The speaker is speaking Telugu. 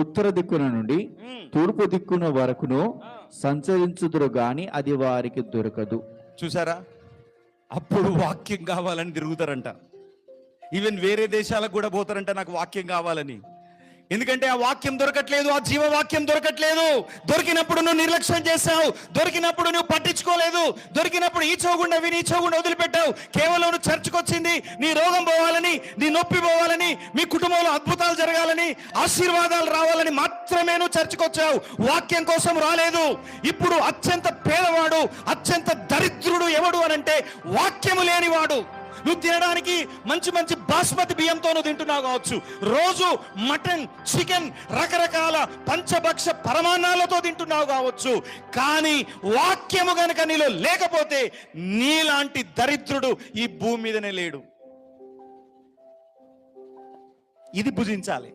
ఉత్తర దిక్కున నుండి తూర్పు దిక్కున వరకును సంచరించుదురు గాని అది వారికి దొరకదు. చూసారా, అప్పుడు వాక్యం కావాలని తిరుగుతారంట. ఈవెన్ వేరే దేశాలకు కూడా పోతారంట నాకు వాక్యం కావాలని. ఎందుకంటే ఆ వాక్యం దొరకట్లేదు, ఆ జీవవాక్యం దొరకట్లేదు. దొరికినప్పుడు నువ్వు నిర్లక్ష్యం చేశావు, దొరికినప్పుడు నువ్వు పట్టించుకోలేదు, దొరికినప్పుడు ఈ చోగుండా విని ఈ చోగుండా వదిలిపెట్టావు. కేవలం నువ్వు చర్చకు వచ్చింది నీ రోగం పోవాలని, నీ నొప్పి పోవాలని, మీ కుటుంబంలో అద్భుతాలు జరగాలని, ఆశీర్వాదాలు రావాలని మాత్రమే నువ్వు చర్చకు వచ్చావు, వాక్యం కోసం రాలేదు. ఇప్పుడు అత్యంత పేదవాడు, అత్యంత దరిద్రుడు ఎవడు అనంటే వాక్యము లేనివాడు. నువ్వు తినడానికి మంచి మంచి బాస్మతి బియ్యంతో నువ్వు తింటున్నావు కావచ్చు, రోజు మటన్, చికెన్, రకరకాల పంచభక్ష పరమాన్నాలతో తింటున్నావు కావచ్చు, కానీ వాక్యము గనక నీలో లేకపోతే నీలాంటి దరిద్రుడు ఈ భూమి మీదనే లేడు. ఇది భుజించాలి.